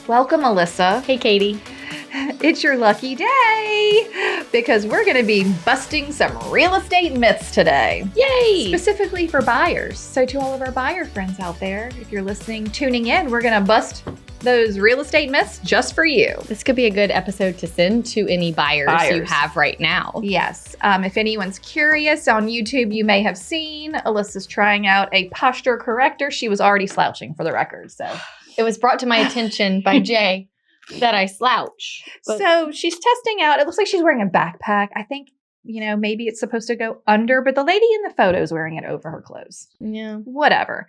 Welcome, Alissa. Hey, Katie. It's your lucky day because we're going to be busting some real estate myths today. Yay! Specifically for buyers. So to all of our buyer friends out there, if you're listening, tuning in, we're going to bust those real estate myths just for you. This could be a good episode to send to any buyers you have right now. Yes. If anyone's curious, on YouTube, you may have seen Alyssa's trying out a posture corrector. She was already slouching for the record. So it was brought to my attention by Jay that I slouch. So she's testing out. It looks like she's wearing a backpack. I think, maybe it's supposed to go under, but the lady in the photo is wearing it over her clothes. Yeah. Whatever.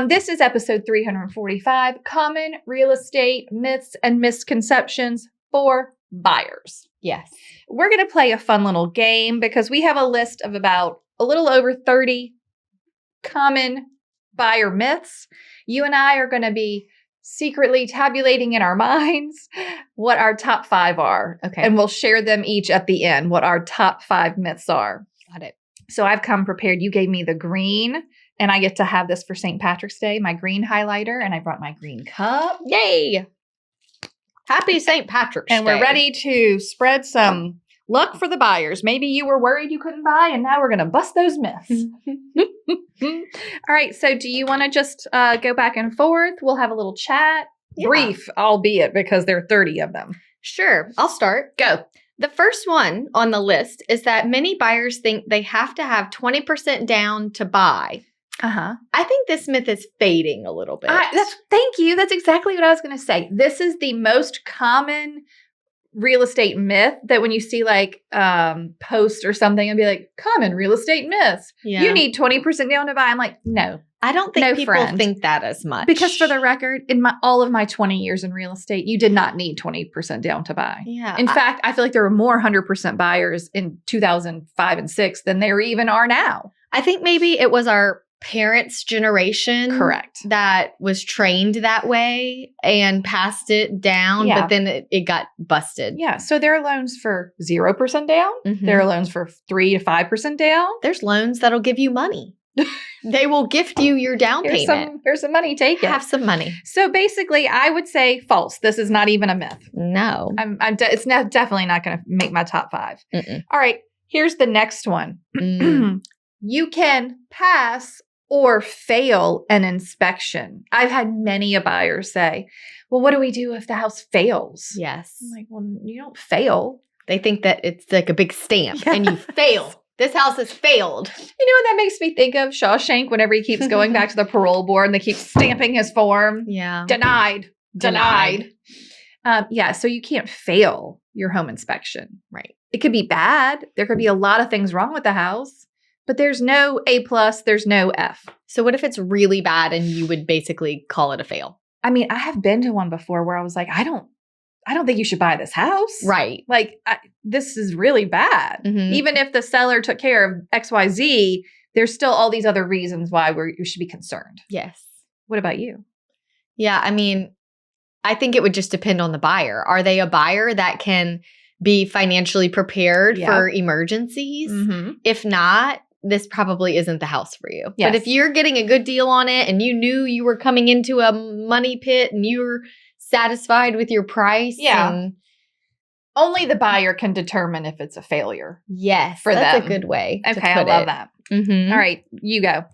This is episode 345, Common Real Estate Myths and Misconceptions for Buyers. Yes. We're going to play a fun little game because we have a list of about a little over 30 common buyer myths. You and I are going to be secretly tabulating in our minds what our top 5 are. Okay. And we'll share them each at the end, what our top 5 myths are. Got it. So I've come prepared. You gave me the green, and I get to have this for St. Patrick's Day, my green highlighter, and I brought my green cup. Yay! Happy St. Patrick's Day. And we're ready to spread some luck for the buyers. Maybe you were worried you couldn't buy, and now we're going to bust those myths. All right. So do you want to just go back and forth? We'll have a little chat. Yeah. Brief, albeit, because there are 30 of them. Sure. I'll start. Go. The first one on the list is that many buyers think they have to have 20% down to buy. Uh-huh. I think this myth is fading a little bit. Thank you. That's exactly what I was going to say. This is the most common real estate myth that when you see post or something and be like, common real estate myths. Yeah. You need 20% down to buy. I'm like, no. I don't think people friend. think that as much. Because for the record, in all of my 20 years in real estate, you did not need 20% down to buy. Yeah. In fact, I feel like there were more 100% buyers in 2005 and 6 than there even are now. I think maybe it was our parents' generation. Correct. That was trained that way and passed it down, but then it got busted. Yeah. So there are loans for 0% down. Mm-hmm. There are loans for 3 to 5% down. There's loans that'll give you money. They will gift you your down payment. Here's some money. Take it. Have some money. So basically, I would say false. This is not even a myth. No. It's definitely not going to make my top 5. Mm-mm. All right. Here's the next one. You can pass or fail an inspection. I've had many a buyer say, well, what do we do if the house fails? Yes. I'm like, well, you don't fail. They think that it's like a big stamp and you fail. This house has failed. You know what that makes me think of? Shawshank, whenever he keeps going back to the parole board and they keep stamping his form. Yeah. Denied. So you can't fail your home inspection. Right. It could be bad. There could be a lot of things wrong with the house, but there's no A+, there's no F. So what if it's really bad and you would basically call it a fail? I mean, I have been to one before where I was like, I don't think you should buy this house. Right. Like, this is really bad. Mm-hmm. Even if the seller took care of XYZ, there's still all these other reasons why you should be concerned. Yes. What about you? Yeah. I mean, I think it would just depend on the buyer. Are they a buyer that can be financially prepared for emergencies? Mm-hmm. If not, this probably isn't the house for you. Yes. But if you're getting a good deal on it and you knew you were coming into a money pit and you're satisfied with your price. Yeah. Only the buyer can determine if it's a failure. Yes. For that's them. a good way. Okay. I love that. Mm-hmm. All right. You go.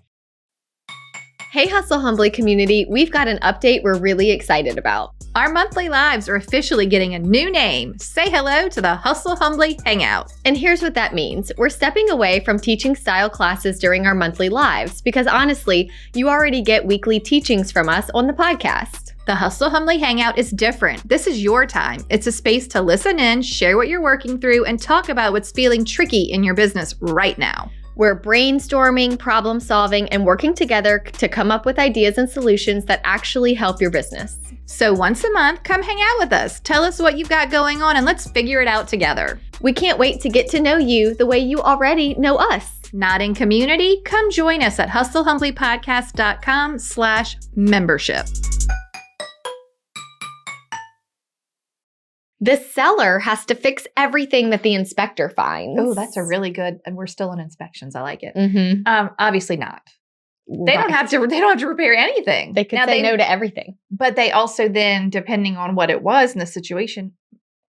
Hey, Hustle Humbly community. We've got an update we're really excited about. Our monthly lives are officially getting a new name. Say hello to the Hustle Humbly Hangout. And here's what that means. We're stepping away from teaching style classes during our monthly lives because honestly, you already get weekly teachings from us on the podcast. The Hustle Humbly Hangout is different. This is your time. It's a space to listen in, share what you're working through, and talk about what's feeling tricky in your business right now. We're brainstorming, problem solving, and working together to come up with ideas and solutions that actually help your business. So once a month, come hang out with us. Tell us what you've got going on and let's figure it out together. We can't wait to get to know you the way you already know us. Not in community? Come join us at hustlehumblypodcast.com/membership. The seller has to fix everything that the inspector finds. Oh, that's a really good, and we're still in inspections. I like it. Mm-hmm. Obviously not. They don't have to repair anything. They could say no to everything. But they also then, depending on what it was in the situation,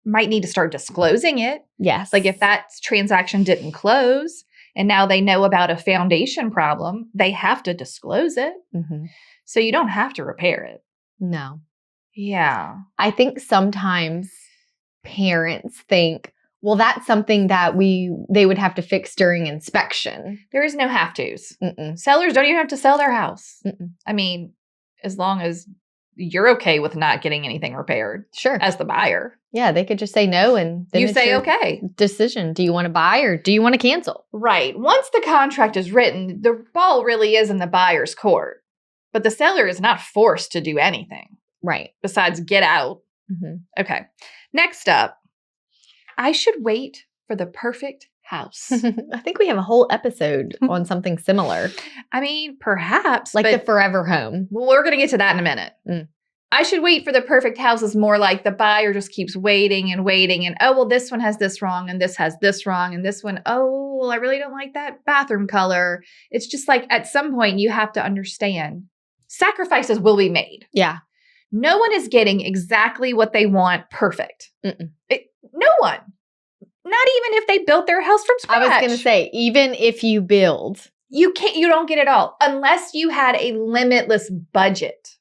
might need to start disclosing it. Yes. Like if that transaction didn't close and now they know about a foundation problem, they have to disclose it. Mm-hmm. So you don't have to repair it. No. Yeah. I think sometimes parents think, well, that's something that they would have to fix during inspection. There is no have tos. Mm-mm. Sellers don't even have to sell their house. Mm-mm. I mean, as long as you're okay with not getting anything repaired. Sure. As the buyer. Yeah, they could just say no and then you say okay. Decision. Do you want to buy or do you want to cancel? Right. Once the contract is written, the ball really is in the buyer's court. But the seller is not forced to do anything. Right. Besides get out. Mm-hmm. Okay. Next up. I should wait for the perfect house. I think we have a whole episode on something similar. I mean, perhaps. Like the forever home. Well, we're going to get to that in a minute. I should wait for the perfect house is more like the buyer just keeps waiting and waiting. And, oh, well, this one has this wrong and this has this wrong. And this one, oh, well, I really don't like that bathroom color. It's just like at some point you have to understand sacrifices will be made. Yeah. No one is getting exactly what they want perfect. No one. Not even if they built their house from scratch. I was going to say, even if you build. You don't get it all unless you had a limitless budget.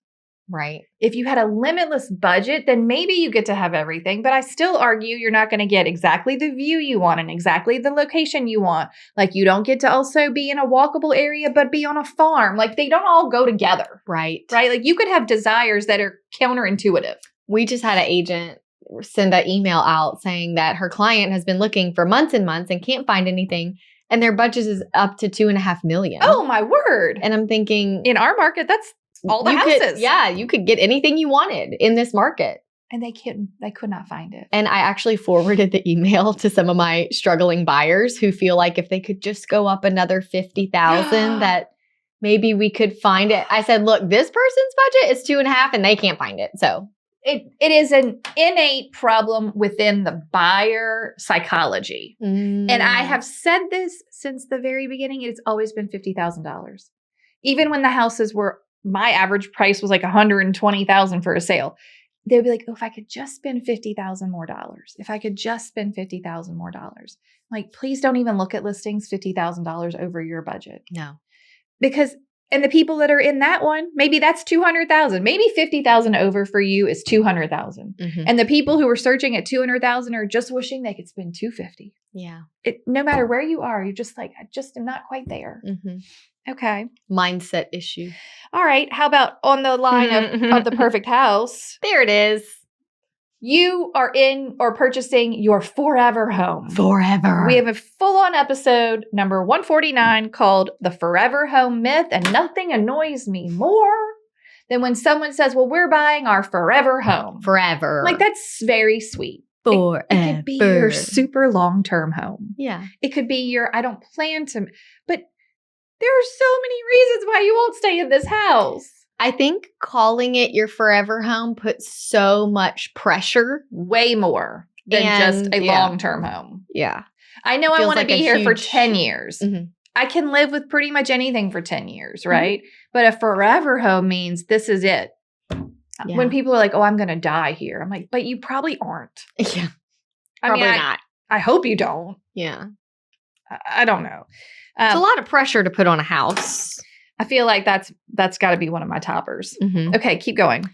Right. If you had a limitless budget, then maybe you get to have everything. But I still argue you're not going to get exactly the view you want and exactly the location you want. Like you don't get to also be in a walkable area, but be on a farm. Like they don't all go together. Right. Right. Like you could have desires that are counterintuitive. We just had an agent send an email out saying that her client has been looking for months and months and can't find anything. And their budget is up to $2.5 million. Oh, my word. And I'm thinking. In our market, that's all the houses. You could get anything you wanted in this market. And they could not find it. And I actually forwarded the email to some of my struggling buyers who feel like if they could just go up another $50,000 that maybe we could find it. I said, look, this person's budget is 2.5 and they can't find it. So it is an innate problem within the buyer psychology. And I have said this since the very beginning. It's always been $50,000. Even when the houses were, my average price was like $120,000 for a sale. They'd be like, oh, if I could just spend $50,000 more dollars. If I could just spend $50,000 more dollars. Like, please don't even look at listings $50,000 over your budget. No. Because, and the people that are in that one, maybe that's $200,000. Maybe $50,000 over for you is $200,000. Mm-hmm. And the people who are searching at $200,000 are just wishing they could spend $250,000. Yeah. No matter where you are, you're just like, I just am not quite there. Mm-hmm. Okay. Mindset issue. All right. How about on the line of the perfect house? There it is. You are in or purchasing your forever home. Forever. We have a full-on episode, number 149, called The Forever Home Myth, and nothing annoys me more than when someone says, well, we're buying our forever home. Forever. Like, that's very sweet. Forever. It could be your super long-term home. Yeah. It could be your, I don't plan to, but there are so many reasons why you won't stay in this house. I think calling it your forever home puts so much pressure. Way more than just a long-term home. Yeah. I know I want to be here for 10 years. Mm-hmm. I can live with pretty much anything for 10 years, right? Mm-hmm. But a forever home means this is it. Yeah. When people are like, oh, I'm going to die here. I'm like, but you probably aren't. Yeah. Probably not. I hope you don't. Yeah. I don't know. It's a lot of pressure to put on a house. I feel like that's got to be one of my toppers. Mm-hmm. Okay, keep going.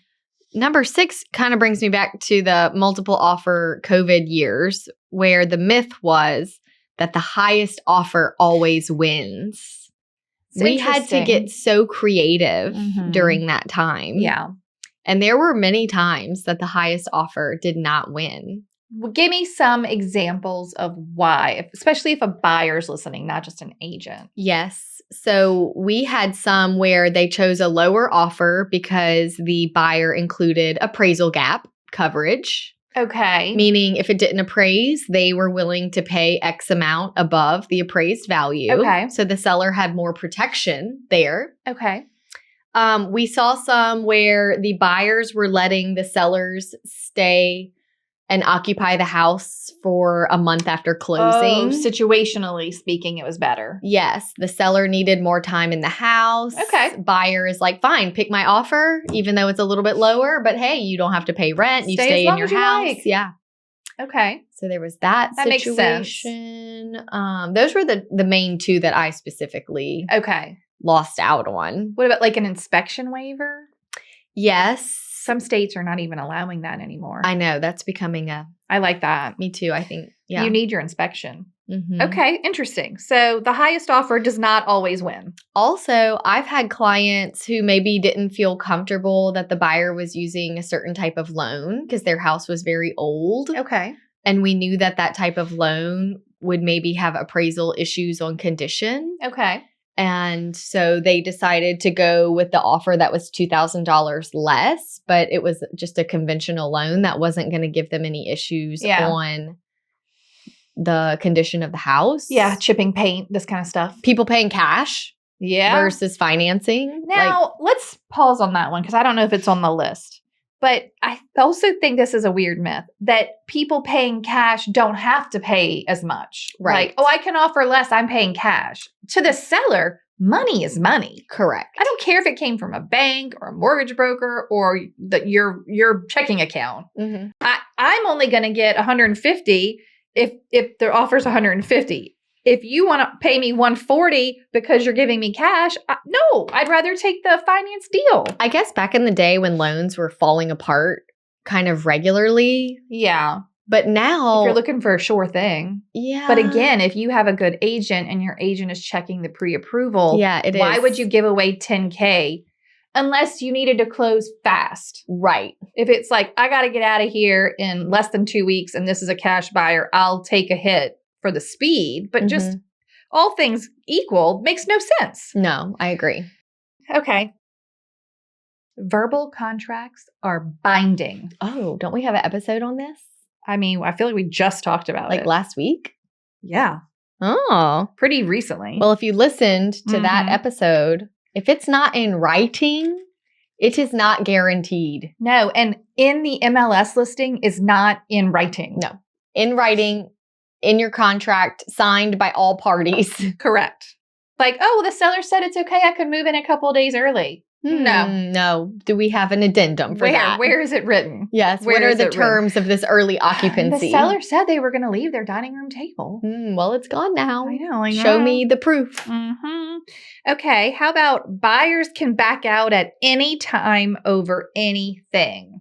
Number 6 kind of brings me back to the multiple offer COVID years where the myth was that the highest offer always wins. We had to get so creative during that time. Yeah. And there were many times that the highest offer did not win. Well, give me some examples of why, especially if a buyer's listening, not just an agent. Yes. So we had some where they chose a lower offer because the buyer included appraisal gap coverage. Okay. Meaning if it didn't appraise, they were willing to pay X amount above the appraised value. Okay. So the seller had more protection there. Okay. We saw some where the buyers were letting the sellers stay and occupy the house for a month after closing. Oh, situationally speaking, it was better. Yes, the seller needed more time in the house. Okay. Buyer is like, fine, pick my offer, even though it's a little bit lower. But hey, you don't have to pay rent. You Stay stay as long in your as you house. like. Yeah. Okay. So there was that makes sense. situation. Those were the main two that I specifically Okay. lost out on. What about like an inspection waiver? Yes. Some states are not even allowing that anymore. I know. That's becoming I like that. me too, I think. Yeah. You need your inspection. Mhm. Okay, interesting. So the highest offer does not always win. Also, I've had clients who maybe didn't feel comfortable that the buyer was using a certain type of loan because their house was very old. Okay. And we knew that that type of loan would maybe have appraisal issues on condition. Okay. And so they decided to go with the offer that was $2,000 less, but it was just a conventional loan that wasn't going to give them any issues on the condition of the house. Yeah, chipping paint, this kind of stuff. People paying cash versus financing. Now, let's pause on that one because I don't know if it's on the list. But I also think this is a weird myth that people paying cash don't have to pay as much. Right. Like, oh, I can offer less, I'm paying cash. To the seller, money is money. Correct. I don't care if it came from a bank or a mortgage broker or your checking account. Mm-hmm. I'm only going to get $150 if the offer's $150. If you want to pay me $140 because you're giving me cash, no, I'd rather take the finance deal. I guess back in the day when loans were falling apart kind of regularly. Yeah. But now, if you're looking for a sure thing. Yeah. But again, if you have a good agent and your agent is checking the pre-approval, why would you give away $10K unless you needed to close fast? Right. If it's like, I got to get out of here in less than 2 weeks and this is a cash buyer, I'll take a hit for the speed, but just all things equal makes no sense. No, I agree. Okay. Verbal contracts are binding. Oh, don't we have an episode on this? I mean, I feel like we just talked about it. Like last week? Yeah. Oh. Pretty recently. Well, if you listened to that episode, if it's not in writing, it is not guaranteed. No, and in the MLS listing is not in writing. No. In writing, in your contract, signed by all parties. Correct. Like, oh, the seller said it's okay. I could move in a couple of days early. No. Do we have an addendum for that? Where is it written? Yes. What are the terms of this early occupancy? The seller said they were going to leave their dining room table. Well, it's gone now. I know. Show me the proof. Okay. How about buyers can back out at any time over anything?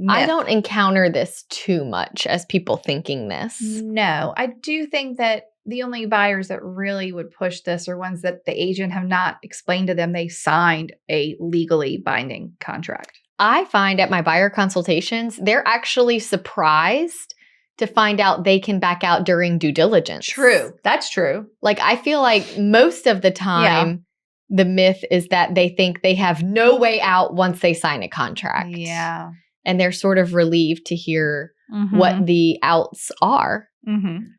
I don't encounter this too much as people thinking this. No, I do think that the only buyers that really would push this are ones that the agent have not explained to them they signed a legally binding contract. I find at my buyer consultations, they're actually surprised to find out they can back out during due diligence. True. That's true. Like, I feel like most of the time, the myth is that they think they have no way out once they sign a contract. Yeah. And they're sort of relieved to hear what the outs are.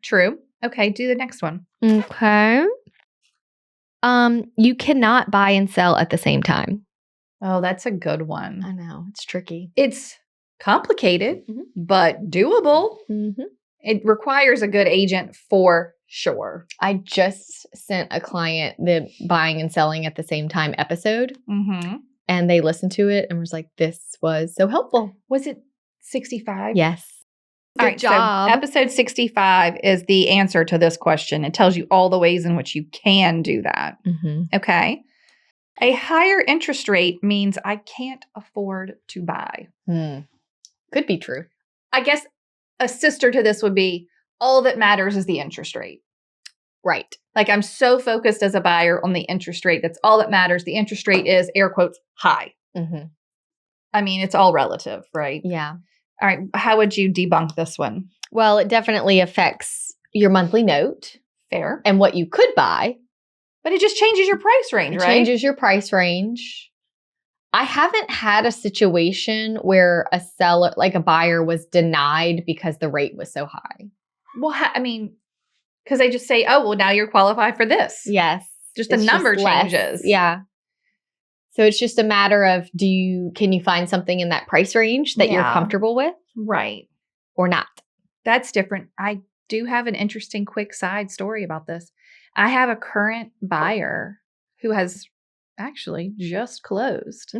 True. Okay, do the next one. Okay. You cannot buy and sell at the same time. Oh, that's a good one. I know. It's tricky. It's complicated, but doable. It requires a good agent for sure. I just sent a client the buying and selling at the same time episode. And they listened to it and was like, this was so helpful. Was it 65? Yes. Good job. So episode 65 is the answer to this question. It tells you all the ways in which you can do that. Okay. A higher interest rate means I can't afford to buy. Could be true. I guess a sister to this would be all that matters is the interest rate. Right. Like I'm so focused as a buyer on the interest rate. That's all that matters. The interest rate is air quotes high. I mean, it's all relative, right? Yeah. All right. How would you debunk this one? Well, it definitely affects your monthly note. Fair. And what you could buy. But it just changes your price range, right? Changes your price range. I haven't had a situation where a seller, like a buyer, was denied because the rate was so high. Well, I mean, because they just say, oh, well, now you're qualified for this. Yes. Just the number changes. Less. Yeah. So it's just a matter of can you find something in that price range that you're comfortable with? Right. or not. That's different. I do have an interesting quick side story about this. I have a current buyer who has actually just closed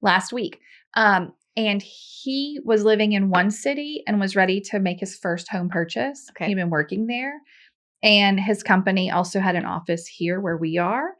last week. And he was living in one city and was ready to make his first home purchase. Okay. He'd been working there. And his company also had an office here where we are.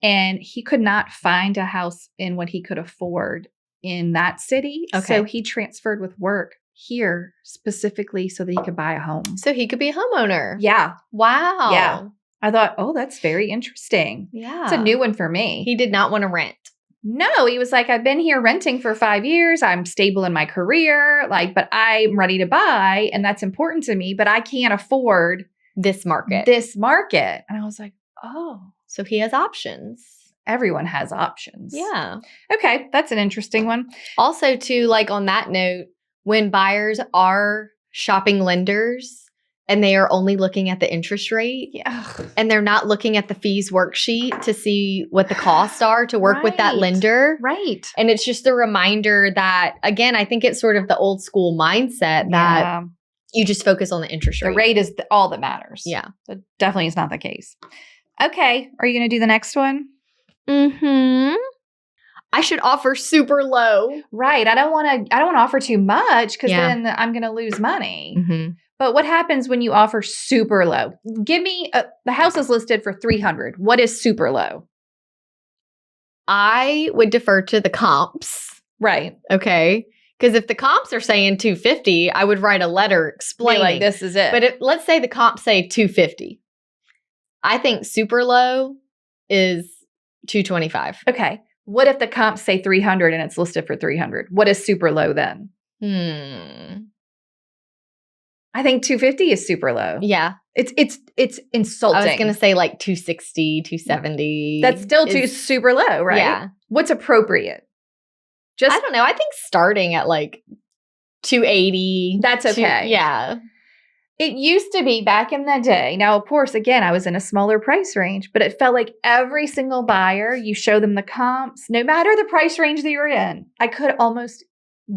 And he could not find a house in what he could afford in that city. Okay. So he transferred with work here specifically so that he could buy a home. So he could be a homeowner. Yeah. Wow. Yeah. I thought, oh, that's very interesting. Yeah. It's a new one for me. He did not want to rent. No, he was like, I've been here renting for 5 years. I'm stable in my career, but I'm ready to buy. And that's important to me, but I can't afford this market. And I was like, oh. So he has options. Everyone has options. Yeah. Okay. That's an interesting one. Also, too, on that note, when buyers are shopping lenders and they are only looking at the interest rate and they're not looking at the fees worksheet to see what the costs are to work with that lender. Right. And it's just a reminder that, again, I think it's sort of the old school mindset that you just focus on the interest rate. The rate is all that matters. Yeah. That definitely is not the case. Okay. Are you going to do the next one? Mm-hmm. I should offer super low. Right. I don't want to offer too much because then I'm going to lose money. Mm-hmm. But what happens when you offer super low? Give me the house is listed for $300,000. What is super low? I would defer to the comps. Right. Okay. Because if the comps are saying $250,000, I would write a letter explaining this is it. But let's say the comps say $250,000. I think super low is $225,000. Okay. What if the comps say $300,000 and it's listed for $300,000? What is super low then? I think $250,000 is super low. Yeah. It's insulting. I was going to say $260,000, $270,000. That's still too super low, right? Yeah. What's appropriate? I don't know. I think starting at $280,000. That's okay. Yeah. It used to be back in the day. Now, of course, again, I was in a smaller price range, but it felt like every single buyer, you show them the comps, no matter the price range that you're in. I could almost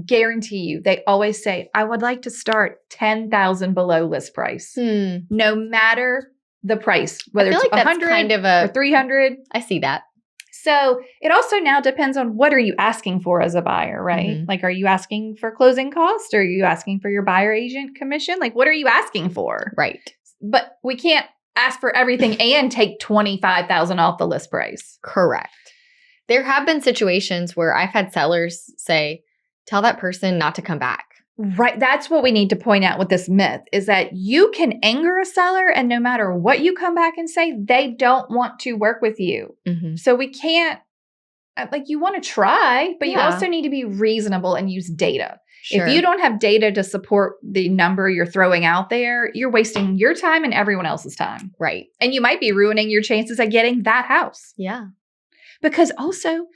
guarantee you, they always say, I would like to start $10,000 below list price. No matter the price, whether it's $100 kind of or $300. I see that. So it also now depends on what are you asking for as a buyer, right? Mm-hmm. Are you asking for closing costs? Or are you asking for your buyer agent commission? What are you asking for? Right. But we can't ask for everything and take $25,000 off the list price. Correct. There have been situations where I've had sellers say, tell that person not to come back. Right. That's what we need to point out with this myth is that you can anger a seller and no matter what you come back and say, they don't want to work with you. Mm-hmm. So we can't, you want to try, but you also need to be reasonable and use data. Sure. If you don't have data to support the number you're throwing out there, you're wasting your time and everyone else's time. Right. And you might be ruining your chances at getting that house. Yeah. Because also,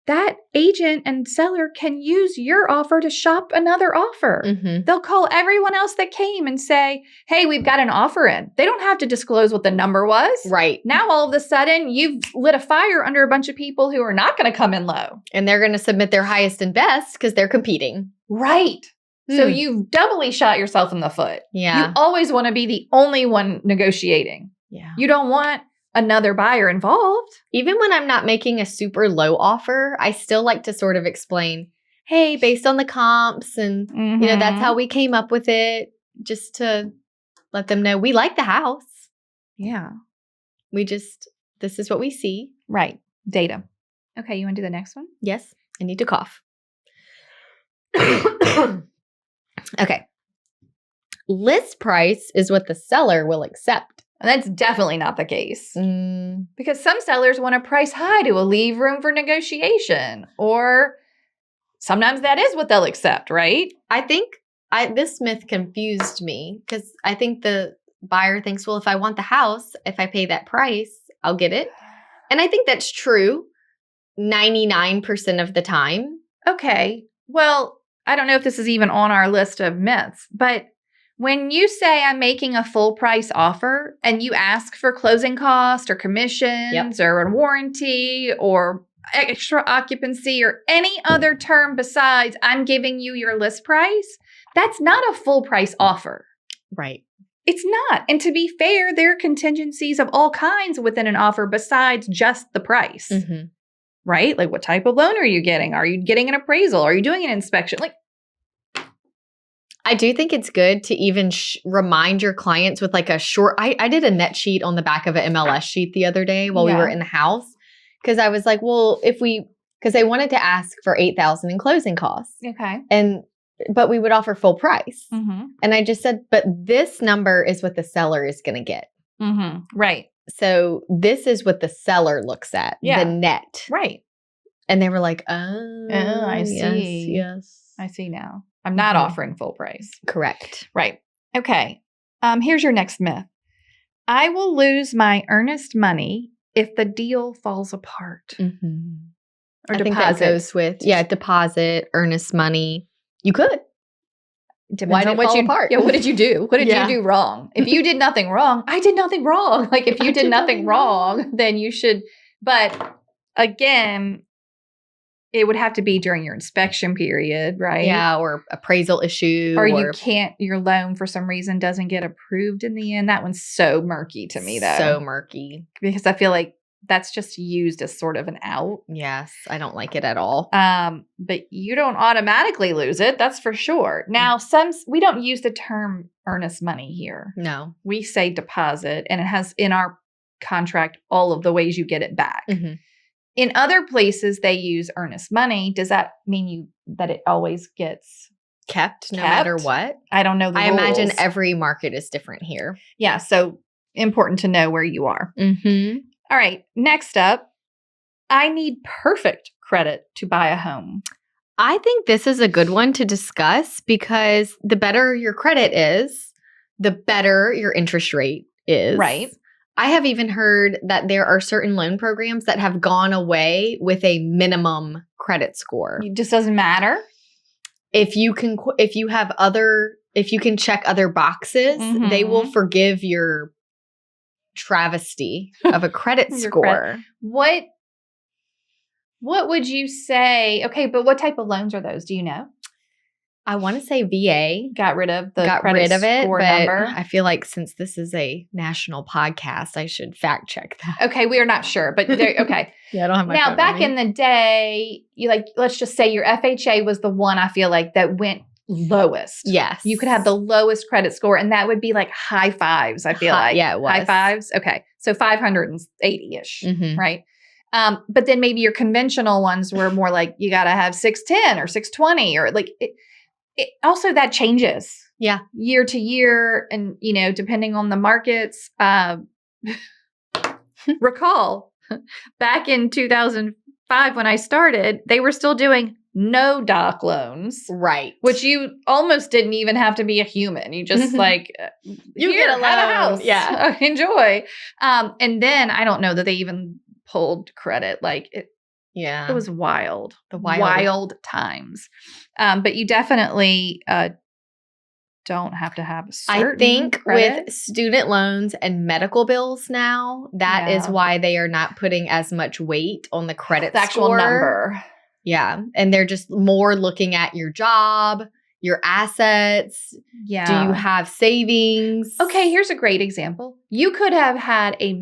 that agent and seller can use your offer to shop another offer. Mm-hmm. They'll call everyone else that came and say, hey, we've got an offer in. They don't have to disclose what the number was. Right. Now, all of a sudden, you've lit a fire under a bunch of people who are not going to come in low. And they're going to submit their highest and best because they're competing. Right. So you've doubly shot yourself in the foot. Yeah. You always want to be the only one negotiating. Yeah. You don't want another buyer involved. Even when I'm not making a super low offer, I still like to sort of explain, hey, based on the comps and, that's how we came up with it, just to let them know we like the house. Yeah. This is what we see. Right. Data. Okay. You want to do the next one? Yes. I need to cough. Okay. List price is what the seller will accept. And that's definitely not the case. Because some sellers want to price high to leave room for negotiation. Or sometimes that is what they'll accept, right? I think this myth confused me because I think the buyer thinks, well, if I want the house, if I pay that price, I'll get it. And I think that's true 99% of the time. Okay. Well, I don't know if this is even on our list of myths, but when you say I'm making a full price offer and you ask for closing cost or commissions or a warranty or extra occupancy or any other term besides I'm giving you your list price, That's not a full price offer. Right. It's not. And to be fair, there are contingencies of all kinds within an offer besides just the price, Mm-hmm. right? Like what type of loan are you getting? Are you getting an appraisal? Are you doing an inspection? Like, I do think it's good to even remind your clients with like a short, I did a net sheet on the back of an MLS sheet the other day while we were in the house. Because I was like, well, because they wanted to ask for $8,000 in closing costs. Okay. But we would offer full price. Mm-hmm. And I just said, but this number is what the seller is going to get. Mm-hmm. Right. So this is what the seller looks at, the net. Right. And they were like, oh, I see. Yes. I see now. I'm not offering full price. Correct. Right. Okay. Here's your next myth. I will lose my earnest money if the deal falls apart. Mm-hmm. Or I deposit. think that goes with, deposit, earnest money. You could. Depends on what you apart. Yeah, what did you do? What did you do wrong? If you did nothing wrong, I did nothing wrong. Like if you did nothing wrong, then you should. But again, it would have to be during your inspection period, right? Yeah, or appraisal issue. Or you can't, your loan for some reason doesn't get approved in the end. That one's so murky to me though. So murky. Because I feel like that's just used as sort of an out. Yes, I don't like it at all. But you don't automatically lose it, that's for sure. Now, we don't use the term earnest money here. No. We say deposit, and it has in our contract all of the ways you get it back. Mm-hmm. In other places, they use earnest money. Does that mean that it always gets kept no matter what? I don't know the rules. Imagine every market is different here. Yeah, so important to know where you are. Mm-hmm. All right, next up, I need perfect credit to buy a home. I think this is a good one to discuss because the better your credit is, the better your interest rate is. Right. I have even heard that there are certain loan programs that have gone away with a minimum credit score. It just doesn't matter. If you can check other boxes, they will forgive your travesty of a credit score. What would you say? Okay, but what type of loans are those? Do you know? I want to say VA got rid of it, but number. I feel like since this is a national podcast, I should fact check that. Okay, we are not sure, but okay. Yeah, I don't have my now back in the day, let's just say your FHA was the one I feel like that went lowest. Yes, you could have the lowest credit score, and that would be like high fives. I feel like it was high fives. Okay, so 580-ish, mm-hmm. right? But then maybe your conventional ones were more like you got to have 610 or 620 or like it. Also, that changes. Yeah. Year to year. And, depending on the markets. Recall, back in 2005 when I started, they were still doing no doc loans. Right. Which you almost didn't even have to be a human. You just you get a loan. Have a house. Yeah. Enjoy. And then I don't know that they even pulled credit. Yeah. It was wild. The wild times. But you definitely don't have to have a certain I think credit. with student loans and medical bills now, that is why they are not putting as much weight on the credit actual score. Number. Yeah. And they're just more looking at your job, your assets. Yeah. Do you have savings? Okay, here's a great example. You could have had a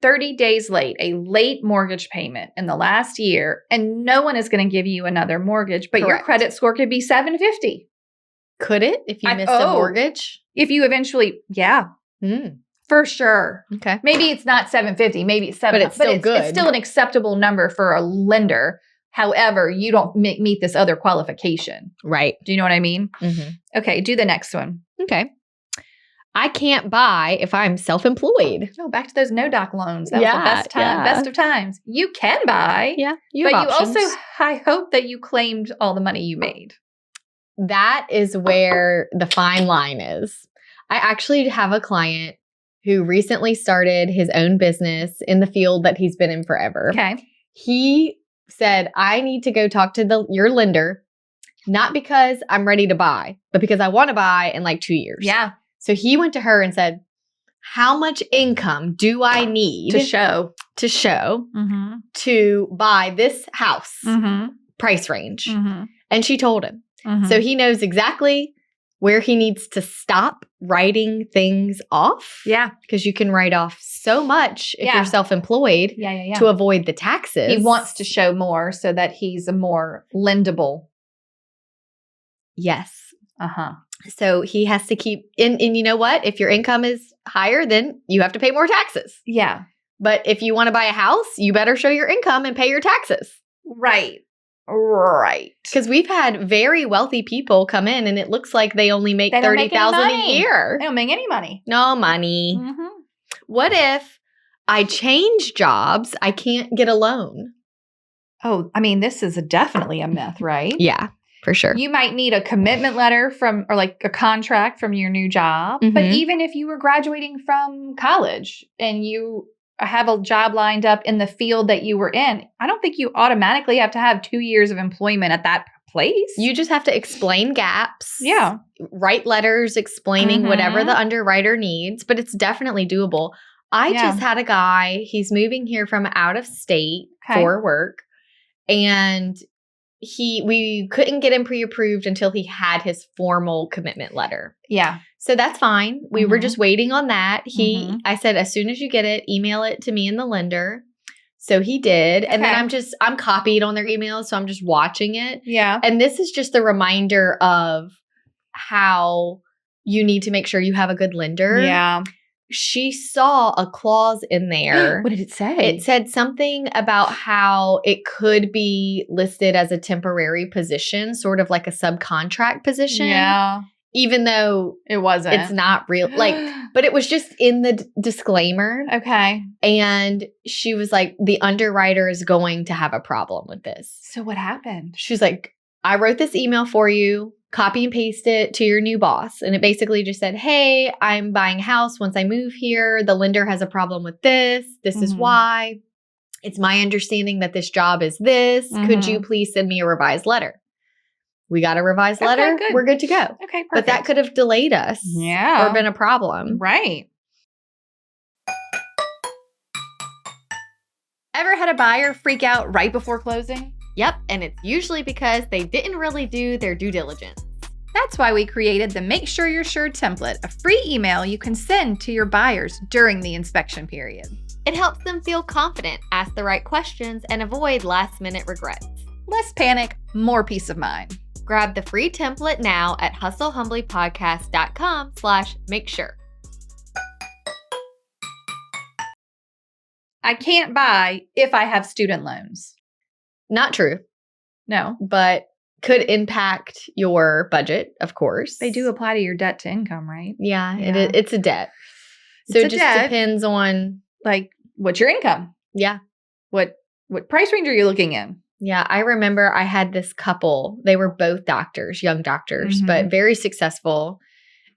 30 days late, a late mortgage payment in the last year, and no one is going to give you another mortgage, but your credit score could be 750. Could it if you missed a mortgage? If you eventually, for sure. Okay. Maybe it's not 750, maybe it's 700. But it's still good. It's still an acceptable number for a lender. However, you don't meet this other qualification. Right. Do you know what I mean? Mm-hmm. Okay, do the next one. Okay. I can't buy if I'm self-employed. Oh, back to those no-doc loans. That was the best time, best of times. You can buy. Yeah, but you also, I hope that you claimed all the money you made. That is where the fine line is. I actually have a client who recently started his own business in the field that he's been in forever. Okay. He said, I need to go talk to your lender, not because I'm ready to buy, but because I want to buy in 2 years. Yeah. So he went to her and said, how much income do I need to show to buy this house price range? Mm-hmm. And she told him. Mhm. So he knows exactly where he needs to stop writing things off. Yeah. Because you can write off so much if Yeah. you're self-employed Yeah. to avoid the taxes. He wants to show more so that he's a more lendable. Yes. Uh-huh. So he has to keep and you know what? If your income is higher, then you have to pay more taxes. Yeah. But if you want to buy a house, you better show your income and pay your taxes. Right. Because we've had very wealthy people come in and it looks like they only make They don't make any $30,000 a money. year. They don't make any money. No money. Mm-hmm. What if I change jobs? I can't get a loan. Oh, I mean, this is definitely a myth, right? Yeah, for sure. You might need a commitment letter or like a contract from your new job. But Mhm. even if you were graduating from college and you have a job lined up in the field that you were in, I don't think you automatically have to have 2 years of employment at that place. You just have to explain gaps. Yeah. Write letters explaining Mhm. whatever the underwriter needs, but it's definitely doable. I Yeah. just had a guy, he's moving here from out of state Okay. for work, and we couldn't get him pre-approved until he had his formal commitment letter. Yeah. So that's fine. We were Mhm. just waiting on that. Mhm. I said, as soon as you get it, email it to me and the lender. So he did. And then Okay. I'm copied on their emails. So I'm just watching it. Yeah. And this is just a reminder of how you need to make sure you have a good lender. Yeah. She saw a clause in there. What did it say? It said something about how it could be listed as a temporary position, sort of like a subcontract position. Yeah. Even though It wasn't. it's not real. But it was just in the disclaimer. Okay. And she was like, the underwriter is going to have a problem with this. So what happened? She's like, I wrote this email for you. Copy and paste it to your new boss. And it basically just said, hey, I'm buying a house once I move here. The lender has a problem with this. This is Mhm. why. It's my understanding that this job is this. Could you please send me a revised letter? We got a revised Okay, letter. good. We're good to go. Okay, perfect. But that could have delayed us. Yeah. Or been a problem. Right. Ever had a buyer freak out right before closing? Yep. And it's usually because they didn't really do their due diligence. That's why we created the Make Sure You're Sure template, a free email you can send to your buyers during the inspection period. It helps them feel confident, ask the right questions, and avoid last-minute regrets. Less panic, more peace of mind. Grab the free template now at hustlehumblypodcast.com/makesure. I can't buy if I have student loans. Not true, No. but could impact your budget, of course. They do apply to your debt to income, right? Yeah, Yeah. it's a debt. So It's it a just debt. depends on, Like, what's your income? yeah. What price range are you looking in? Yeah, I remember I had this couple. They were both doctors, young doctors, but very successful.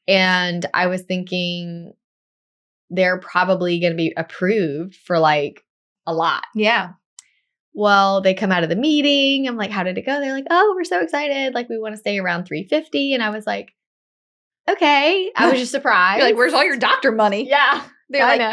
And I was thinking they're probably going to be approved for like a lot. Yeah. Well, they come out of the meeting. I'm like, how did it go? They're like, oh, we're so excited. Like, we want to stay around 350. And I was like, okay. I was just surprised. You're like, where's all your doctor money? Yeah. They're I like, know.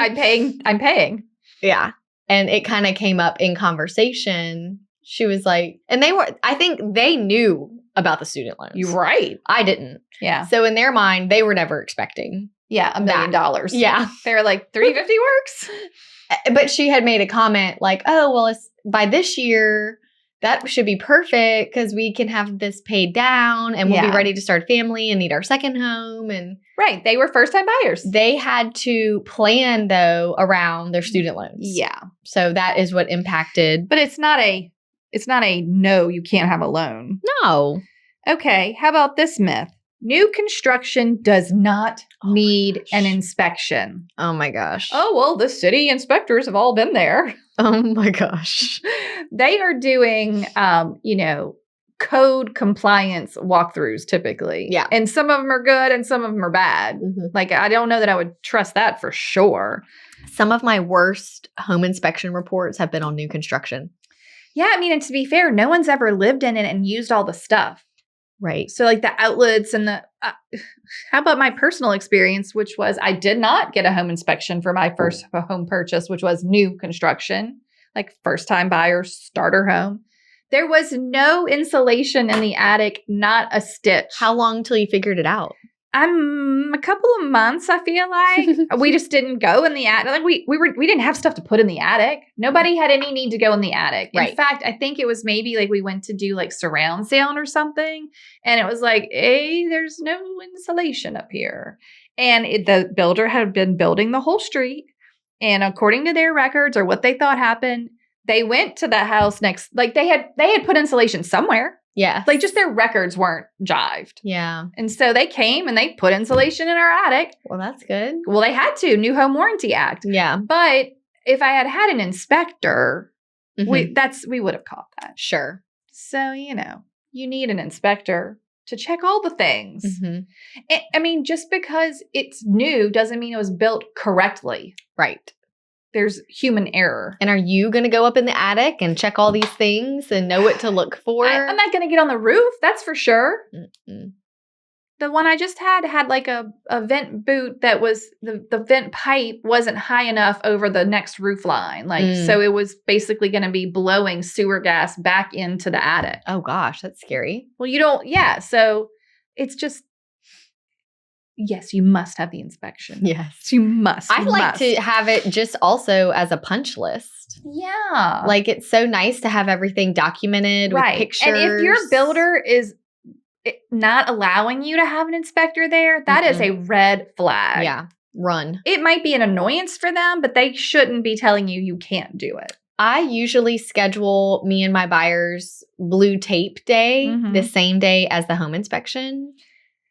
I'm paying. Yeah. And it kind of came up in conversation. She was like, I think they knew about the student loans. You're right. I didn't. Yeah. So in their mind, they were never expecting. Yeah. $1 million. Yeah. They were like, 350 works. But she had made a comment like, oh, well, it's by this year, that should be perfect because we can have this paid down and we'll be ready to start a family and need our second home. And right. They were first-time buyers. they had to plan, though, around their student loans. Yeah. So that is what impacted. But it's not a no, you can't have a loan. No. Okay. How about this myth? New construction does not need an inspection. Oh, my gosh. Oh, well, the city inspectors have all been there. Oh, my gosh. They are doing, code compliance walkthroughs typically. Yeah. And some of them are good and some of them are bad. Mhm. Like, I don't know that I would trust that for sure. Some of my worst home inspection reports have been on new construction. Yeah. I mean, and to be fair, no one's ever lived in it and used all the stuff. Right. So like the outlets and how about my personal experience, which was I did not get a home inspection for my first home purchase, which was new construction, like first time buyers, starter home. There was no insulation in the attic, not a stitch. How long till you figured it out? A couple of months, I feel like. We just didn't go in the attic. Like we didn't have stuff to put in the attic. Nobody had any need to go in the attic. Right. In fact, I think it was maybe like we went to do like surround sound or something. And it was like, hey, there's no insulation up here. And the builder had been building the whole street. And according to their records or what they thought happened, they went to the house next, like they had put insulation somewhere. Yeah. Like just their records weren't jived. Yeah. And so they came and they put insulation in our attic. Well, that's good. Well, they had to, New Home Warranty Act. Yeah. But if I had had an inspector, Mhm. we would have caught that. Sure. So, you need an inspector to check all the things. Mhm. I mean, just because it's new doesn't mean it was built correctly. Right. There's human error. And are you going to go up in the attic and check all these things and know what to look for? I'm not going to get on the roof, that's for sure. Mm-mm. The one I just had like a vent boot that was, the vent pipe wasn't high enough over the next roof line. So it was basically going to be blowing sewer gas back into the attic. Oh gosh, that's scary. Well, so it's just, yes, you must have the inspection. Yes. You must. I'd like to have it just also as a punch list. Yeah. Like it's so nice to have everything documented with pictures. And if your builder is not allowing you to have an inspector there, that is a red flag. Yeah. Run. It might be an annoyance for them, but they shouldn't be telling you can't do it. I usually schedule me and my buyers blue tape day the same day as the home inspection.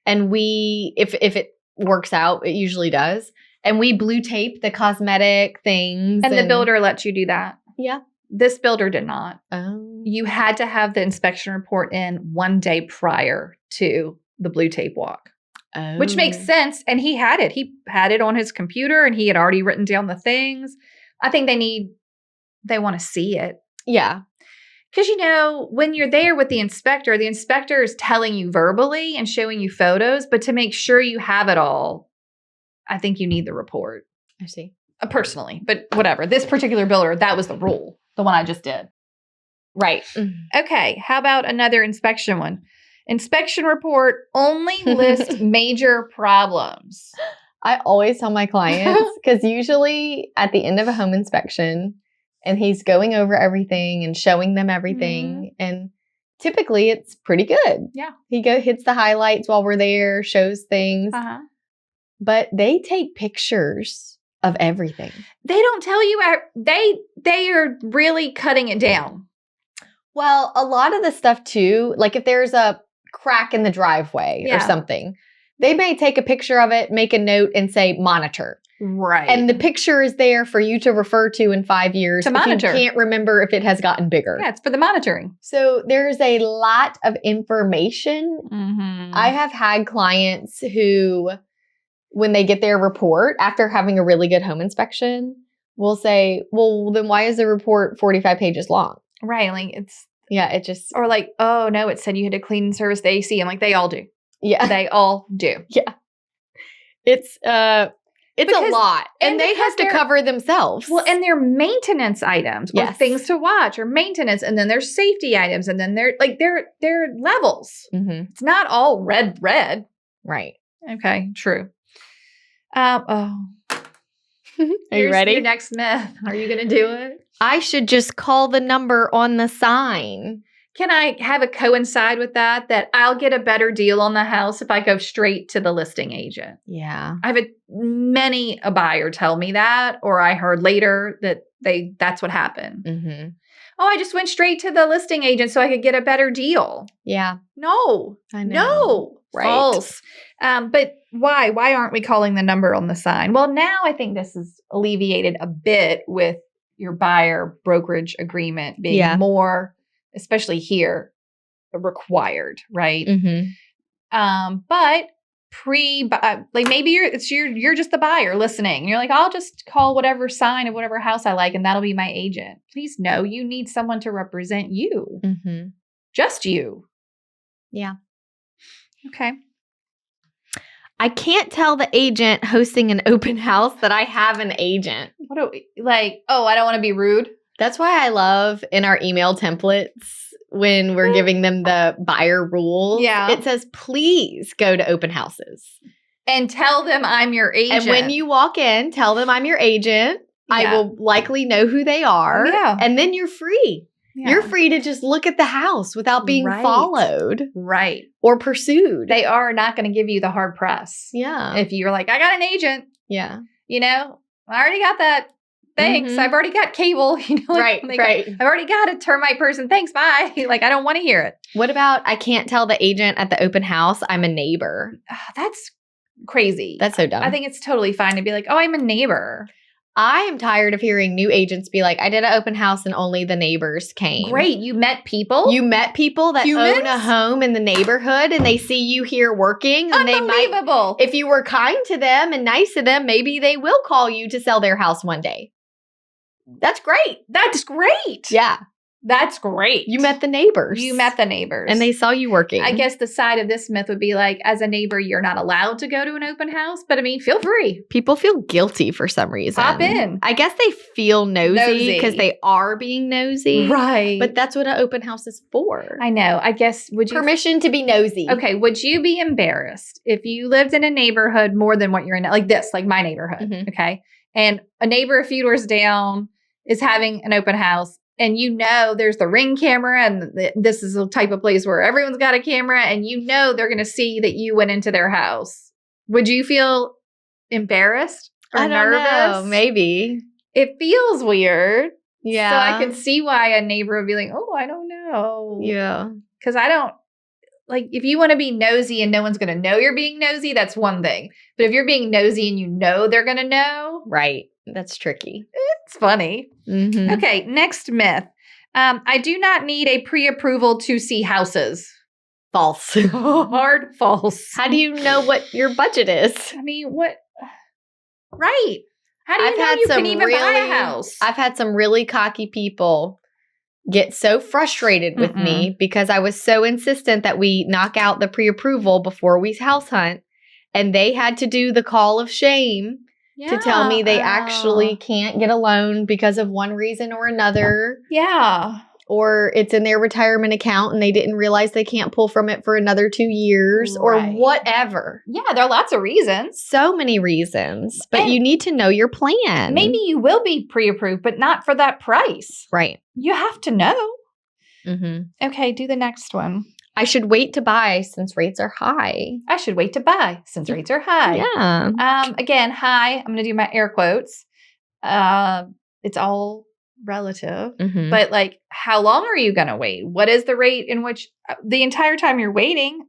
And if it works out, it usually does. And we blue tape the cosmetic things. And the builder lets you do that. Yeah. This builder did not. Oh. You had to have the inspection report in 1 day prior to the blue tape walk. Oh. Which makes sense. And he had it. He had it on his computer and he had already written down the things. I think they want to see it. Yeah. Because, when you're there with the inspector is telling you verbally and showing you photos. But to make sure you have it all, I think you need the report. I see. Personally. But whatever. This particular builder, that was the rule. The one I just did. Right. Okay. How about another inspection one? Inspection report only lists major problems. I always tell my clients, because usually at the end of a home inspection, and he's going over everything and showing them everything, and typically it's pretty good. Yeah. He hits the highlights while we're there, shows things. Uh-huh. But they take pictures of everything. They don't tell you. They are really cutting it down. Well, a lot of the stuff too, like if there's a crack in the driveway or something, they may take a picture of it, make a note and say monitor. Right. And the picture is there for you to refer to in 5 years. To monitor. You can't remember if it has gotten bigger. Yeah, it's for the monitoring. So there's a lot of information. Mm-hmm. I have had clients who, when they get their report after having a really good home inspection, will say, well, then why is the report 45 pages long? Right. Like it's. Yeah, it just. Or like, oh no, it said you had to clean and service the AC. I'm like, they all do. Yeah. They all do. Yeah. It's a lot. And they have to cover themselves. Well, and they're maintenance items or things to watch or maintenance. And then there's safety items. And then they're levels. Mm-hmm. It's not all red. Right. Okay. True. Are you ready? Your next myth. Are you going to do it? I should just call the number on the sign. Can I have it coincide with that I'll get a better deal on the house if I go straight to the listing agent? Yeah. I've had many a buyer tell me that, or I heard later that that's what happened. Mm-hmm. Oh, I just went straight to the listing agent so I could get a better deal. Yeah. No. I know. No. Right. False. But why? Why aren't we calling the number on the sign? Well, now I think this is alleviated a bit with your buyer brokerage agreement being more, especially here, required, right? Mm-hmm. But like maybe you're just the buyer listening. You're like, I'll just call whatever sign of whatever house I like, and that'll be my agent. Please no, you need someone to represent you, just you. Yeah. Okay. I can't tell the agent hosting an open house that I have an agent. I don't want to be rude. That's why I love in our email templates when we're giving them the buyer rules. Yeah. It says, please go to open houses. And tell them I'm your agent. And when you walk in, tell them I'm your agent. Yeah. I will likely know who they are. Yeah. And then you're free. Yeah. You're free to just look at the house without being followed. Right. Or pursued. They are not going to give you the hard press. Yeah. If you're like, I got an agent. Yeah. You know, I already got that. Thanks. Mhm. I've already got cable. You know, like, Right. I've already got a termite person. Thanks. Bye. Like, I don't want to hear it. What about I can't tell the agent at the open house I'm a neighbor? That's crazy. That's so dumb. I think it's totally fine to be like, oh, I'm a neighbor. I am tired of hearing new agents be like, I did an open house and only the neighbors came. Great. You met people. You met people that Humans? own a home in the neighborhood and they see you here working. And they might, Unbelievable. if you were kind to them and nice to them, maybe they will call you to sell their house one day. That's great. That's great. Yeah. That's great. You met the neighbors. You met the neighbors. And they saw you working. I guess the side of this myth would be like, as a neighbor, you're not allowed to go to an open house. But I mean, feel free. People feel guilty for some reason. Pop in. I guess they feel nosy Nosy. because they are being nosy. Right. But that's what an open house is for. I know. I guess, would you... Permission to be nosy. Okay. Would you be embarrassed if you lived in a neighborhood more than what you're in? Like this, like my neighborhood. Mhm. Okay. And a neighbor a few doors down is having an open house. And you know there's the Ring camera, and this is a type of place where everyone's got a camera, and you know they're going to see that you went into their house. Would you feel embarrassed or I don't nervous? know. Maybe. It feels weird. Yeah. So I could see why a neighbor would be like, oh, I don't know. Yeah. Because I don't, like, if you want to be nosy and no one's going to know you're being nosy, that's one thing. But if you're being nosy and you know they're going to know, Right. That's tricky. it's funny. Mm-hmm. Okay, next myth. I do not need a pre-approval to see houses. False. Hard false. How do you know what your budget is? I mean, what? Right. How do you I've know had you some can even buy really- a house? I've had some really cocky people get so frustrated with me because I was so insistent that we knock out the pre-approval before we house hunt. And they had to do the call of shame to tell me they actually can't get a loan because of one reason or another. Yeah. Or it's in their retirement account and they didn't realize they can't pull from it for another 2 years or Right. whatever. Yeah, there are lots of reasons. So many reasons. But And you need to know your plan. Maybe you will be pre-approved, but not for that price. Right. You have to know. Mm-hmm. Okay, do the next one. I should wait to buy since rates are high. I should wait to buy since rates are high. Yeah. Again, high. I'm going to do my air quotes. It's all relative. Mhm. But like, how long are you going to wait? What is the rate in which the entire time you're waiting,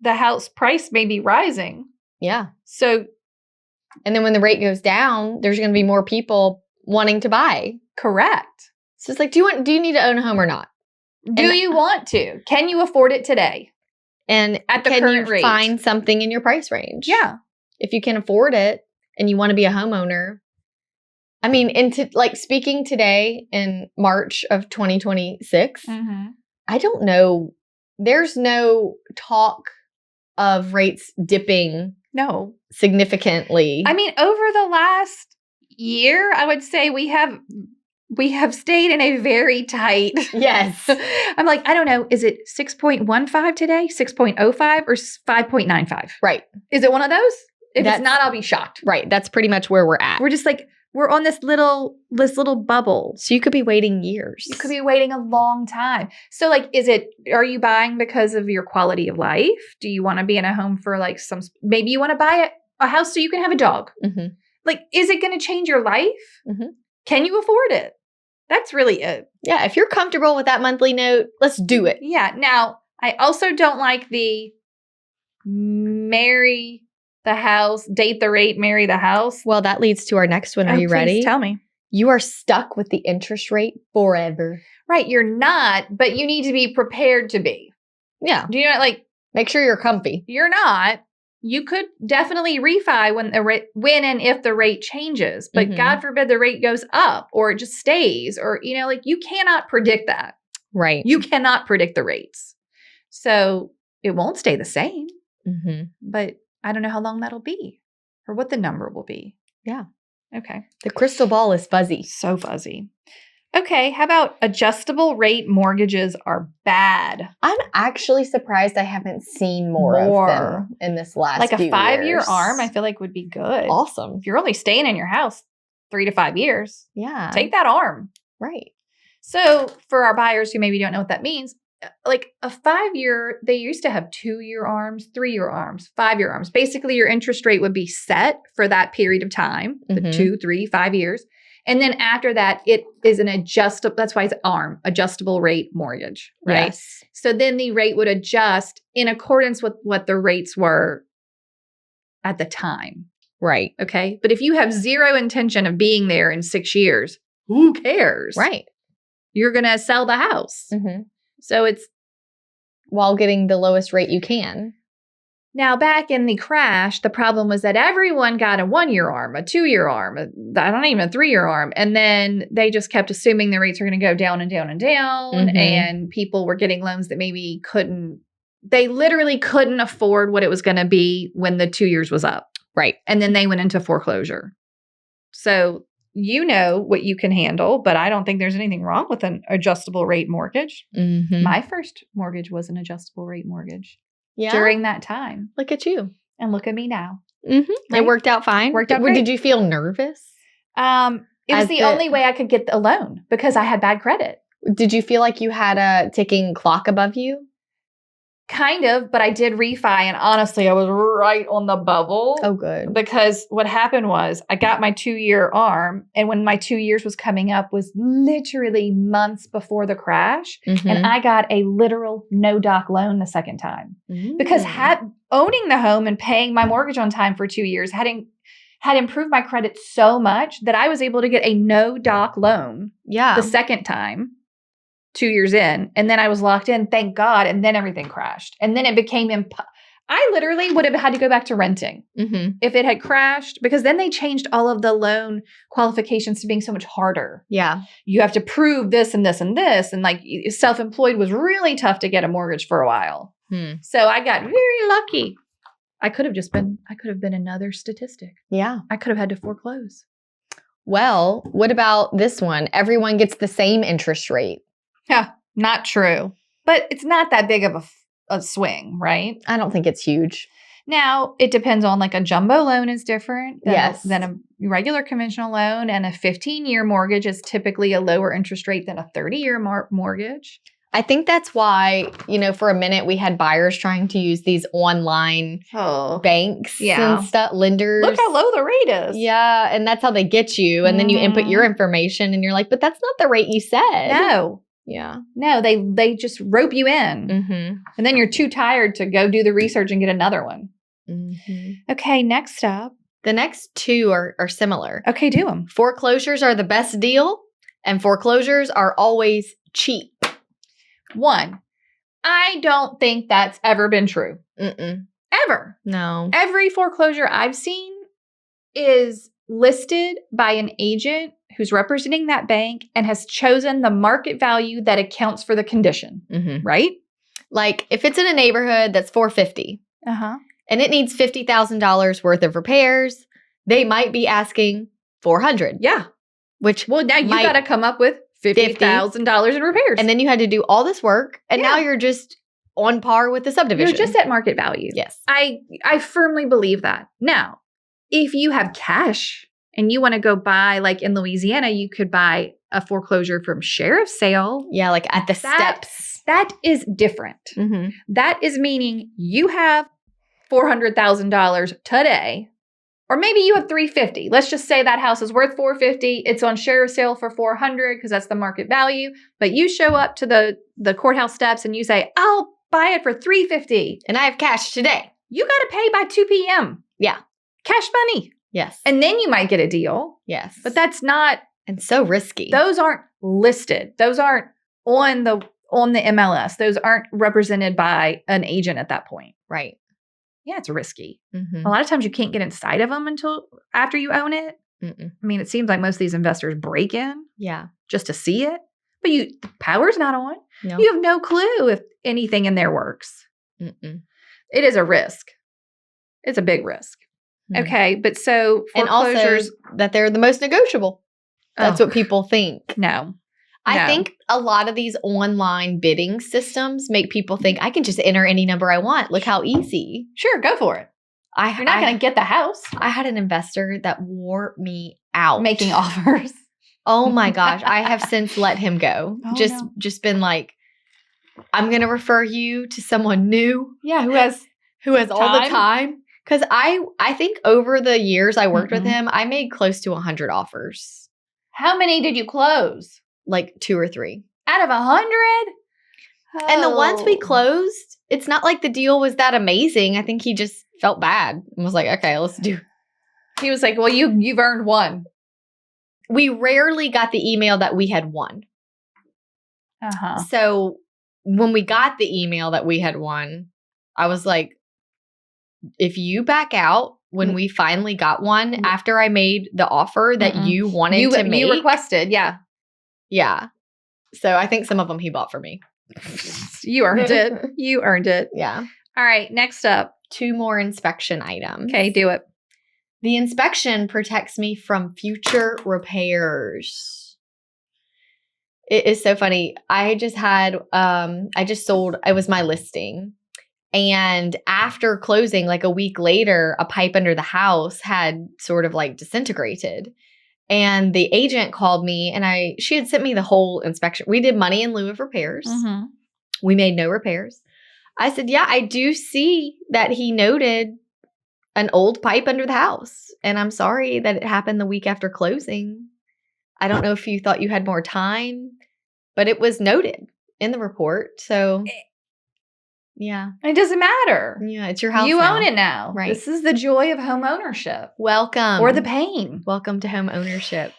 the house price may be rising? Yeah. So And then when the rate goes down, there's going to be more people wanting to buy. correct. So it's like, do you need to own a home or not? Do And- you want to? Can you afford it today? And At the can current you rate. find something in your price range? Yeah. If you can afford it and you want to be a homeowner. I mean, speaking today in March of 2026, I don't know. There's no talk of rates dipping No. significantly. I mean, over the last year, I would say we have stayed in a very tight. Yes. I'm like, I don't know. Is it 6.15 today, 6.05 or 5.95? Right. Is it one of those? If That's- it's not, I'll be shocked. Right. That's pretty much where we're at. We're just like, we're on this little bubble. So you could be waiting years. You could be waiting a long time. So like, are you buying because of your quality of life? Do you want to be in a home for like maybe you want to buy a house so you can have a dog? Mhm. Like, is it going to change your life? Mhm. Can you afford it? That's really it. Yeah. If you're comfortable with that monthly note, let's do it. Yeah. Now, I also don't like the marry the house, date the rate, marry the house. Well, that leads to our next one. Are you Please ready? Tell me. You are stuck with the interest rate forever. Right. You're not, but you need to be prepared to be. Yeah. Do you know, like, Make sure you're comfy. you're not. You could definitely refi when and if the rate changes, but Mhm. God forbid the rate goes up or it just stays, or, like, you cannot predict that. Right. You cannot predict the rates. So it won't stay the same, Mm-hmm. but I don't know how long that'll be or what the number will be. Yeah. Okay. The crystal ball is fuzzy. So fuzzy. Okay, how about adjustable rate mortgages are bad? I'm actually surprised I haven't seen more of them in this last Like a few 5-year years. ARM, I feel like would be good. Awesome. If you're only staying in your house 3 to 5 years, Yeah. take that ARM. Right. So for our buyers who maybe don't know what that means, like a 5-year, they used to have 2-year ARMs, 3-year ARMs, 5-year ARMs. Basically, your interest rate would be set for that period of time, the 2, 3, 5 years. And then after that, it is an adjustable, that's why it's ARM, adjustable rate mortgage, right? Yes. So then the rate would adjust in accordance with what the rates were at the time. Right. Okay. But if you have zero intention of being there in 6 years, who cares? Right. You're going to sell the house. So it's while getting the lowest rate you can. Now, back in the crash, the problem was that everyone got a 1-year ARM, a 2-year ARM, a 3-year ARM. And then they just kept assuming the rates are going to go down and down and down. And people were getting loans that maybe they literally couldn't afford what it was going to be when the 2 years was up. Right. And then they went into foreclosure. So you know what you can handle, but I don't think there's anything wrong with an adjustable rate mortgage. My first mortgage was an adjustable rate mortgage. Yeah. During that time. Look at you. And look at me now. Right? It worked out fine. Worked out great. Did you feel nervous? It was the only way I could get a loan because I had bad credit. Did you feel like you had a ticking clock above you? Kind of, but I did refi, and honestly, I was right on the bubble. Oh, good. Because what happened was I got my 2-year ARM, and when my 2 years was coming up was literally months before the crash, and I got a literal no-doc loan the second time. Because owning the home and paying my mortgage on time for 2 years had improved my credit so much that I was able to get a no-doc loan the second time. 2 years in, and then I was locked in, thank God, and then everything crashed. And then it became I literally would have had to go back to renting if it had crashed, because then they changed all of the loan qualifications to being so much harder. Yeah. You have to prove this and this and this, and like self-employed was really tough to get a mortgage for a while. So I got very lucky. I could have been another statistic. Yeah. I could have had to foreclose. Well, what about this one? Everyone gets the same interest rate. Yeah, not true. But it's not that big of a swing, right? I don't think it's huge. Now, it depends on like a jumbo loan is different than a regular conventional loan. And a 15-year mortgage is typically a lower interest rate than a 30-year mortgage. I think that's why, for a minute we had buyers trying to use these online banks and stuff, lenders. Look how low the rate is. Yeah, and that's how they get you. And then you input your information and you're like, but that's not the rate you said. No. Yeah. No, they just rope you in. And then you're too tired to go do the research and get another one. Okay, next up. The next two are similar. Okay, do them. Foreclosures are the best deal, and foreclosures are always cheap. 1, I don't think that's ever been true. Ever. No. Every foreclosure I've seen is listed by an agent who's representing that bank and has chosen the market value that accounts for the condition, right? Like if it's in a neighborhood that's $450 and it needs $50,000 worth of repairs, they might be asking $400. Yeah. Well, now you got to come up with $50,000 in repairs. And then you had to do all this work, and now you're just on par with the subdivision. You're just at market value. Yes. I firmly believe that. Now, if you have cash and you want to go buy, like in Louisiana, you could buy a foreclosure from sheriff's sale. Yeah, like at the steps. That is different. That is meaning you have $400,000 today, or maybe you have $350,000. Let's just say that house is worth $450,000. It's on sheriff's sale for $400,000 because that's the market value. But you show up to the courthouse steps and you say, I'll buy it for $350,000. And I have cash today. You got to pay by 2 p.m. Yeah. Cash money. Yes. And then you might get a deal. Yes. But that's not. And so risky. Those aren't listed. Those aren't on the MLS. Those aren't represented by an agent at that point. Right. Yeah, it's risky. A lot of times you can't get inside of them until after you own it. I mean, it seems like most of these investors break in just to see it. But the power's not on. No. You have no clue if anything in there works. It is a risk. It's a big risk. Okay, but so foreclosures. And also that they're the most negotiable. That's what people think. No. I think a lot of these online bidding systems make people think I can just enter any number I want. Look how easy. Sure, go for it. You're not going to get the house. I had an investor that wore me out. Making offers. Oh my gosh. I have since let him go. Oh, just been like, I'm going to refer you to someone new. Yeah, who has all the time. Because I think over the years I worked with him, I made close to 100 offers. How many did you close? Like 2 or 3. Out of 100? Oh. And the ones we closed, it's not like the deal was that amazing. I think he just felt bad and was like, okay, let's do it. He was like, well, you've earned one. We rarely got the email that we had won. Uh-huh. So when we got the email that we had won, I was like, if you back out when we finally got one after I made the offer that you wanted to make. You requested, yeah. Yeah. So I think some of them he bought for me. You earned it. You earned it. Yeah. All right, next up. 2 more inspection items. Okay, do it. The inspection protects me from future repairs. It is so funny. I just sold, it was my listing. And after closing, like a week later, a pipe under the house had sort of like disintegrated. And the agent called me and she had sent me the whole inspection. We did money in lieu of repairs. Mm-hmm. We made no repairs. I said, yeah, I do see that he noted an old pipe under the house. And I'm sorry that it happened the week after closing. I don't know if you thought you had more time, but it was noted in the report. So yeah. It doesn't matter. Yeah, it's your house. You own it now. Right. This is the joy of home ownership. Welcome. Or the pain. Welcome to home ownership.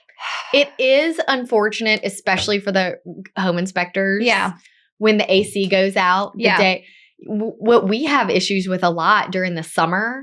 It is unfortunate, especially for the home inspectors. Yeah. When the AC goes out the day. What we have issues with a lot during the summer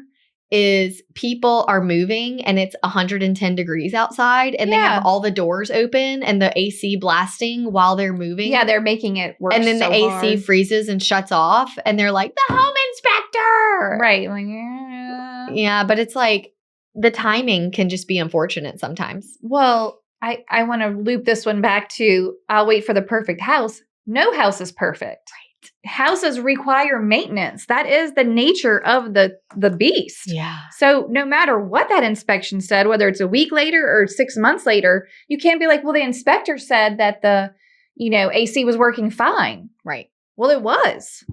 is people are moving and it's 110 degrees outside and they have all the doors open and the AC blasting while they're moving. Yeah, they're making it work. And then the AC freezes and shuts off and they're like, the home inspector. Right. Like, yeah, but it's like the timing can just be unfortunate sometimes. Well, I want to loop this one back to I'll wait for the perfect house. No house is perfect. Right. Houses require maintenance. That is the nature of the beast. Yeah. So no matter what that inspection said, whether it's a week later or 6 months later, you can't be like, well, the inspector said that the, AC was working fine. Right. Well, it was.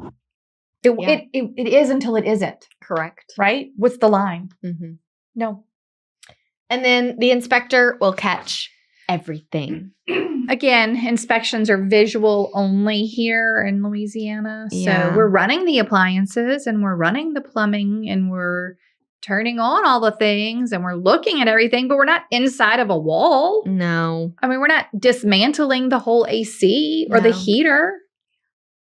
It is until it isn't. Correct. Right? What's the line? Mm-hmm. No. And then the inspector will catch everything. Again, inspections are visual only here in Louisiana. Yeah. So we're running the appliances and we're running the plumbing and we're turning on all the things and we're looking at everything, but we're not inside of a wall. No. I mean, we're not dismantling the whole AC or the heater.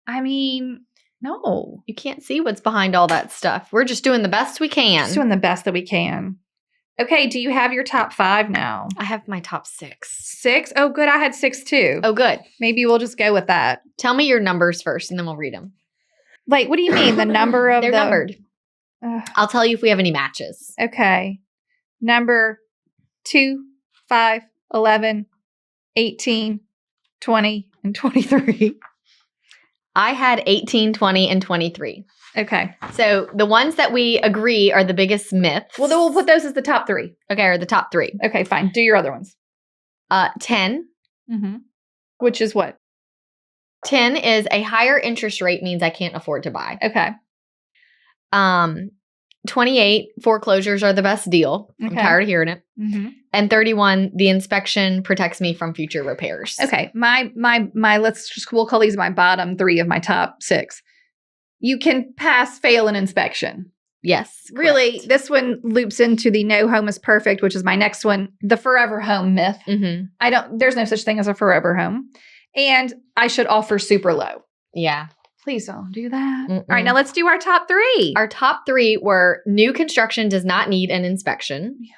I mean, no. You can't see what's behind all that stuff. We're just doing the best we can. Just doing the best that we can. Okay, do you have your top 5 now? I have my top 6. 6? Oh, good. I had 6 too. Oh, good. Maybe we'll just go with that. Tell me your numbers first and then we'll read them. Like, what do you mean? The number of They're numbered. I'll tell you if we have any matches. Okay. Number 2, 5, 11, 18, 20, and 23. I had 18, 20, and 23. Okay. So the ones that we agree are the biggest myths. Well, then we'll put those as the top 3. Okay, or the top 3. Okay, fine. Do your other ones. 10. Mm-hmm. Which is what? 10 is a higher interest rate means I can't afford to buy. Okay. 28, foreclosures are the best deal. Okay. I'm tired of hearing it. Mm-hmm. And 31, the inspection protects me from future repairs. Okay. My we'll call these my bottom 3 of my top 6. You can pass, fail an inspection. Yes. Really, correct. this one loops into the no home is perfect, which is my next one, the forever home myth. Mm-hmm. There's no such thing as a forever home. And I should offer super low. Yeah. Please don't do that. Mm-mm. All right, now let's do our top 3. Our top 3 were new construction does not need an inspection. Yeah.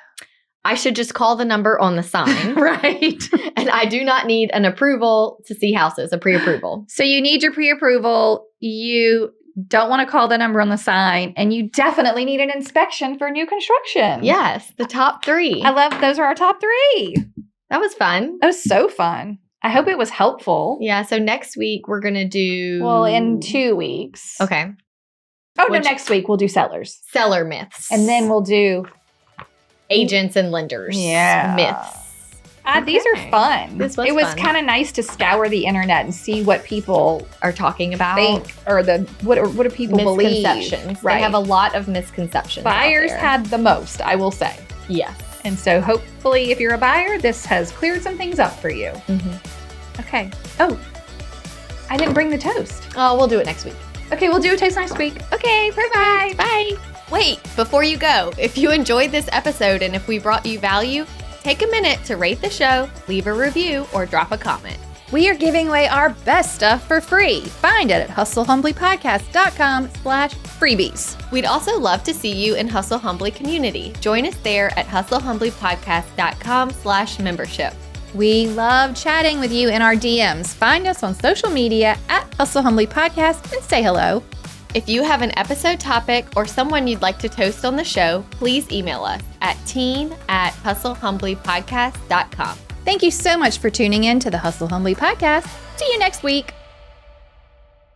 I should just call the number on the sign. Right. And I do not need an approval to see houses, a pre-approval. So you need your pre-approval. You don't want to call the number on the sign. And you definitely need an inspection for new construction. Yes, the top 3. I love those are our top 3. That was fun. That was so fun. I hope it was helpful. Yeah. So next week we're going to do. Well, in 2 weeks. Okay. Oh, no, next week we'll do sellers. Seller myths. And then we'll do agents and lenders. Yeah. Myths. These are fun. It was kind of nice to scour the internet and see what people are talking about. think or what do people believe. Misconceptions. Right. They have a lot of misconceptions. Buyers had the most, I will say. Yes. And so hopefully if you're a buyer, this has cleared some things up for you. Mm-hmm. Okay. Oh, I didn't bring the toast. Oh, we'll do it next week. Okay, we'll do a toast next week. Okay, perfect. Bye. Wait, before you go, if you enjoyed this episode and if we brought you value, take a minute to rate the show, leave a review, or drop a comment. We are giving away our best stuff for free. Find it at hustlehumblypodcast.com/freebies. We'd also love to see you in Hustle Humbly community. Join us there at hustlehumblypodcast.com/membership. We love chatting with you in our DMs. Find us on social media at Hustle Humbly Podcast and say hello. If you have an episode topic or someone you'd like to toast on the show, please email us at team@hustlehumblypodcast.com. Thank you so much for tuning in to the Hustle Humbly Podcast. See you next week.